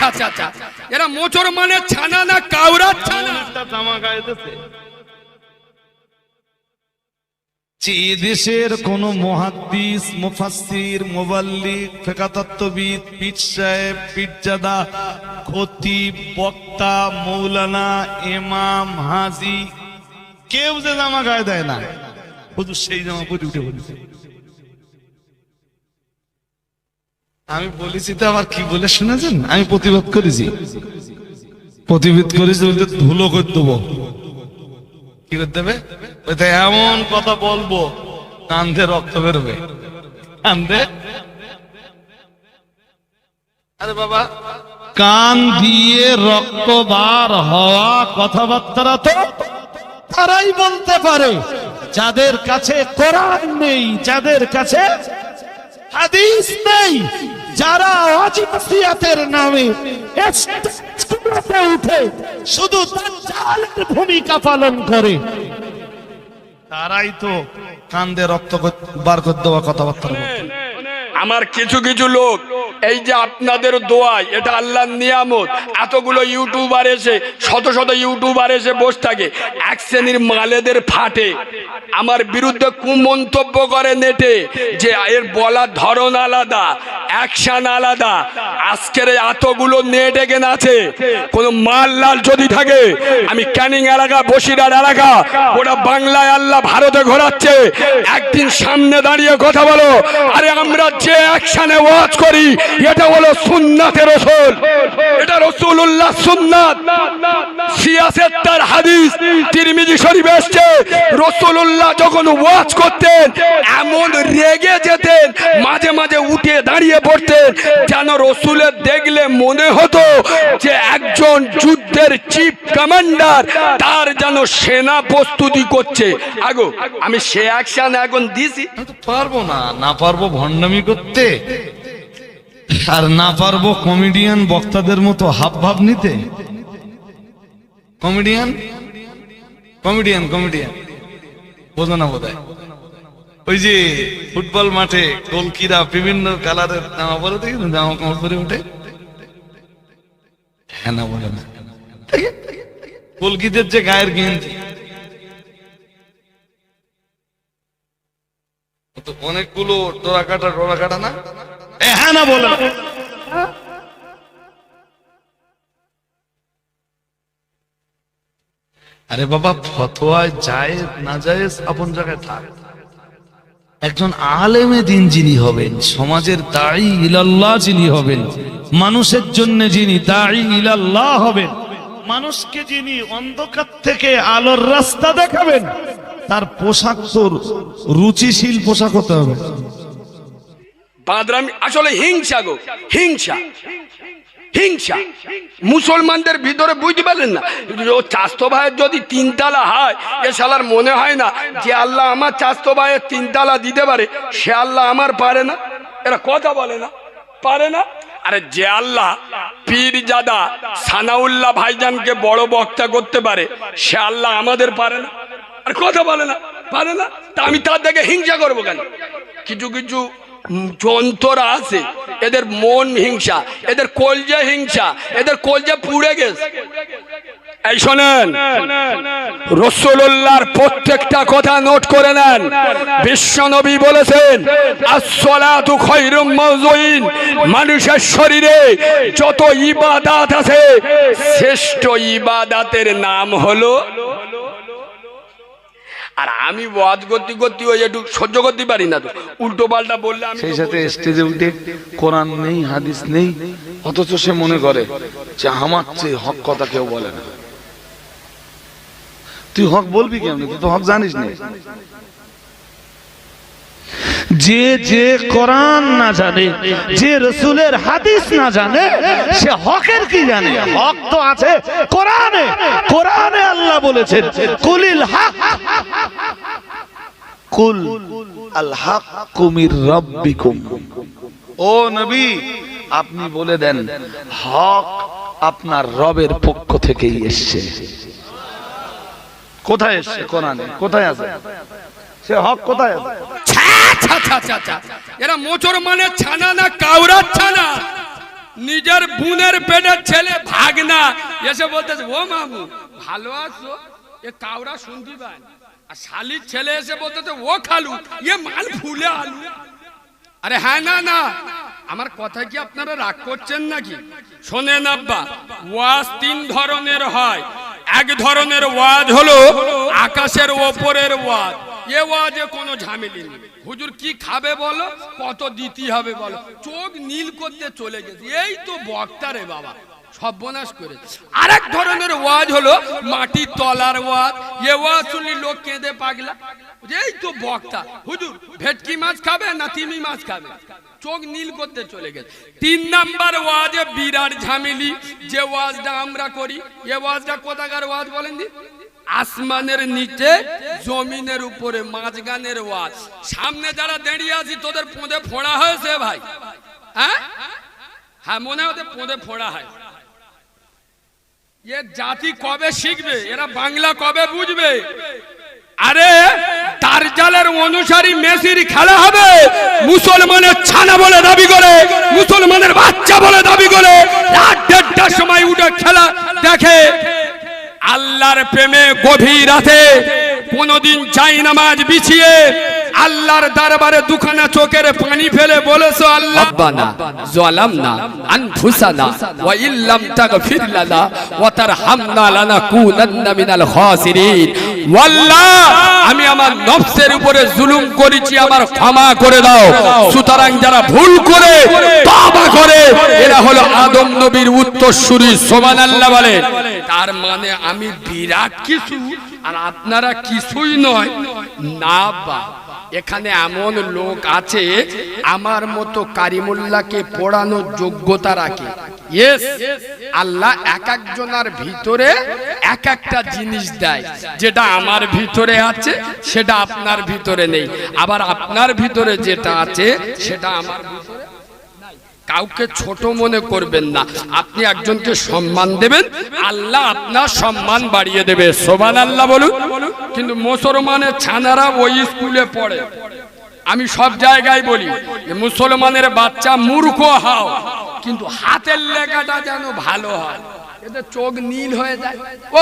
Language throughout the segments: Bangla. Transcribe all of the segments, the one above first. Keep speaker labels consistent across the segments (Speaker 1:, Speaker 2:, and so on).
Speaker 1: আচ্ছা এরা মোচর মানে ছানা না কাউরার ছানা?
Speaker 2: জামা গাইতেছে যে দেশের কোন মুহাদ্দিস, মুফাসসির, মুবাল্লিগ, ফিকহতত্ত্ববিদ, পীর সাহেব, পীরজাদা, খতিব, বক্তা, মৌলানা, ইমাম, হাজী কেউ যে জামা গায়ে দেয় না, হুজুর সেই জামা পরে উঠে বলেছে। আমি বলেছি তো, আবার কি বলে শুনেছেন? আমি প্রতিবাদ করেছি বলতে ধুলো করে দেবো। কি করতে হবে? এমন কথা বলবো কান্দে রক্ত বেরোবে, কান্দে। আরে বাবা, কান দিয়ে রক্ত বার হওয়া কথাবার্তা তো তারাই বলতে পারে যাদের কাছে কোরআন নেই, যাদের কাছে হাদিস নেই, যারা ওয়াজিবাতের নামে উঠে শুধু দাজ্জালের ভূমিকা পালন করে, তারাই তো কান্দে রক্ত বার করে দেওয়া কথাবার্তা বলে।
Speaker 1: আমার কিছু কিছু লোক এই যে আপনাদের দোয়ায়, এটা আল্লাহর নিয়ামত, এতগুলো ইউটিউবার এসে শত শত ইউটিউবার এসে বসে থাকে, এক শ্রেণীর মালেদের ফাটে আমার বিরুদ্ধে কুমন্তব্য করে নেটে যে এর বলার ধরন আলাদা, অ্যাকশন আলাদা। আজকের এতগুলো নেট এখানে আছে, কোন মাল লাল যদি থাকে, আমি ক্যানিং এলাকা, বসিরহাট এলাকা, ওটা বাংলায় আল্লাহ ভারতে ঘোরাচ্ছে, একদিন সামনে দাঁড়িয়ে কথা বলো, আরে আমরা যে অ্যাকশনে ওয়াজ করি এটা হলো সুন্নাতে রাসূল, এটা রাসূলুল্লাহ সুন্নাত। সিয়াসত তার হাদিস তিরমিজি শরীফে এসেছে, রাসূলুল্লাহ যখন ওয়াজ করতেন এমন রেগে যেতেন, মাঝে মাঝে উঠে দাঁড়িয়ে পড়তেন, যেন রাসূলের দেখলে মনে হতো যে একজন যুদ্ধের চিফ কমান্ডার, তার যেন সেনা প্রস্তুতি করছে। আগো আমি সে অ্যাকশন এখন দিছি,
Speaker 2: পারবো না, না পারবো ভণ্ডামি করতে, আর না পারবো কমেডিয়ান বক্তাদের মতো হাব ভাব নিতে। কমেডিয়ান কমেডিয়ান কমেডিয়ান বোঝো না বোধ হয়? ওই যে ফুটবল মাঠে গোলকিরা বিভিন্ন কালারের জামা পরে, দেখেন জামা কাপড় পরে উঠে, হ্যাঁ না বলে না, গোলকিদের যে গায়ের গেঞ্জি, অনেকগুলো ডোরা কাটা না, হ্যাঁ না বলে। আরে বাবা, ফতোয়ায় জায়েজ না জায়েজ আপন জায়গায় থাক। একজন আলেমে দিন যিনি হবেন, সমাজের দাঈ ইলাল্লাহ যিনি হবেন, মানুষের জন্য যিনি দাঈ ইলাল্লাহ হবেন, মানুষকে যিনি অন্ধকার থেকে আলোর রাস্তা দেখাবেন, তার পোশাক তো রুচিশীল পোশাক হতে হবে।
Speaker 1: বাদরামি আসলে হিংসা গো, হিংসা হিংসা মুসলমানদের ভিতরে, বুঝতে পারলেন না? ও চাস্তো ভাইয়ের যদি তিনতলা হয়, এ শালার মনে হয় না যে আল্লাহ আমার চাস্তো ভাইয়ের তিনতলা দিতে পারে, সে আল্লাহ আমার পারে না। এরা কথা বলে না, পারে না। আরে যে আল্লাহ পীরজাদা সানাউল্লাহ ভাইজানকে বড় বক্তা করতে পারে, সে আল্লাহ আমাদের পারে না। আর কথা বলে না, পারে না। তা আমি তার দেখে হিংসা করবো কেন? কিছু কিছু যন্ত্ররা আছে, এদের মন হিংসা, এদের কলজা হিংসা, এদের কলজা পুড়ে গেছে। এই শোনেন, রাসূলুল্লাহর প্রত্যেকটা কথা নোট করে নেন। বিশ্বনবী বলেছেন, আস-সালাতু খায়রুম মাওযুইন, মানুষের শরীরে যত ইবাদত আছে, শ্রেষ্ঠ ইবাদতের নাম হলো। আর আমি ওয়াজ করতে করতে ওই একটু সহ্য করতে পারি না, তো উল্টো পাল্টা বললে আমি
Speaker 2: সেই সাথে স্টেজে উঠে কোরআন নেই, হাদিস নেই, অথচ সে মনে করে যে আমার চেয়ে হক কথা কেউ বলে না। তুই হক বলবি কেমন? তুই তো হক জানিস না। যে যে কোরআন না জানে, যে রাসূলের হাদিস না জানে, সে হকের কি জানে? হক তো আছে কোরআনে। কোরআনে আল্লাহ বলেছেন, কুলিল হক, কুল আল হাক্কু মির রাব্বিকুম। ও নবী, আপনি বলে দেন হক আপনার রবের পক্ষ থেকেই এসেছে। কোথায় এসেছে? কোরআনে। কোথায় আছে সে হক? কোথায় আছে?
Speaker 1: এরা মোচর মানে ছানা না কাউরার ছানা? নিজের বোনের পেটের ছেলে ভাগনা এসে বলতেছে ও মামু ভালো আছো, এ কাউরা শুনতে পান। আর শালির ছেলে এসে বলতেছে ও খালু এ মাল ফুলে আলু। আরে হ্যাঁ না না, আমার কথা কি আপনারা রাগ করছেন নাকি? শোনেন আব্বা, ওয়াজ তিন ধরনের হয়। এক ধরনের ওয়াজ হলো আকাশের ওপরের ওয়াজ, এ ওয়াজে কোনো ঝামেলি নেই। হুজুর কি খাবে বলো, কত দিতে হবে বলো, চোখ নীল করতে চলে গেছে, এই তো বক্তা রে বাবা, সর্বনাশ করে। আরেক ধরনের ওয়াজ হলো মাটির তলার ওয়াজ, এ ওয়াজ শুনলি লোক কেঁদে পাগলা, এই তো বক্তা। হুজুর ভেটকি মাছ খাবে না তিমি মাছ খাবে, চোখ নীল করতে চলে গেছে। তিন নাম্বার ওয়াজে বিরাট ঝামেলি, যে ওয়াজটা আমরা করি, এ ওয়াজটা কোথাকার ওয়াজ বলেন দি? আসমানের নিচে জমিনের উপরে মাঝগানের ওয়াজ। সামনে যারা দাঁড়িয়ে আছি তোদের পোঁদে ফোড়া হয়েছে ভাই? হ্যাঁ হ্যাঁ, মনে হতে পোঁদে ফোড়া হয়। এ জাতি কবে শিখবে, এরা বাংলা কবে বুঝবে? আরে দাজ্জালের অনুসারী মেসির খেলা হবে, মুসলমানের ছানা বলে দাবি করে, মুসলমানের বাচ্চা বলে দাবি করে, রাত 1:30টার সময় উঠে খেলা দেখে। আল্লাহর প্রেমে গভীর রাতে কোনদিন চাই নামাজ বিছিয়ে আল্লাহর দরবারে দুখানা চোখের পানি ফেলে বলেছো আল্লাহ রাব্বানা যালামনা আনফুসানা ওয়া ইল্লাম তাগফির লানা ওয়া তারহামনা লানাকুনান্না মিনাল খাসিরিন। আল্লাহ আমি আমার নফসের উপরে জুলুম করেছি, আমার ক্ষমা করে দাও। সুতরাং যারা ভুল করে তওবা করে এরা হলো আদম নবীর উত্তরসূরি, সুবহানাল্লাহ বলে। তার মানে আমি বিরাট কিছু আর আপনারা কিছুই নয় না। বা এখানে এমন লোক আছে আমার মতো কারিমুল্লাহকে পড়ানোর যোগ্যতা রাখে। ইয়েস, আল্লাহ এক একজনের ভিতরে এক একটা জিনিস দেয়, যেটা আমার ভিতরে আছে সেটা আপনার ভিতরে নেই, আবার আপনার ভিতরে যেটা আছে সেটা আমার ভিতরে। কাউকে ছোট মনে করবেন না, আপনি একজনকে সম্মান দেবেন, আল্লাহ আপনার সম্মান বাড়িয়ে দেবে, সুবহানাল্লাহ বলুন। কিন্তু মুসলমানের ছানারা ওই স্কুলে পড়ে। আমি সব জায়গায় বলি মুসলমানের বাচ্চা মূর্খ হও, কিন্তু হাতের লেখাটা যেন ভালো হয়, এদের চোখ নীল হয়ে যায়। ও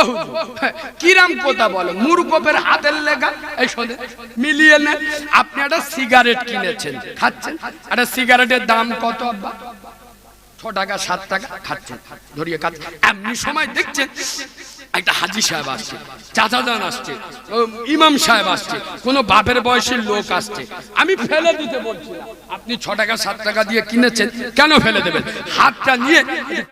Speaker 1: কিরাম কথা বলো, মূর্খের হাতের লেখা। এই শোনে মিলিয়ে নেন, আপনি একটা সিগারেট কিনেছেন খাচ্ছেন, একটা সিগারেটের দাম কত আব্বা? 6 টাকা 7 টাকা, খাচ্ছেন ধরিয়ে খাচ্ছেন। এমনি সময় দেখছেন একটা হাজি সাহেব আসছে, চাচাজান আসছে, ইমাম সাহেব আসছে, কোন বাপের বয়সের লোক আসছে। আমি ফেলে দিতে বলছি না, আপনি 6 টাকা 7 টাকা দিয়ে কিনেছেন, কেন ফেলে দেবেন? হাতটা নিয়ে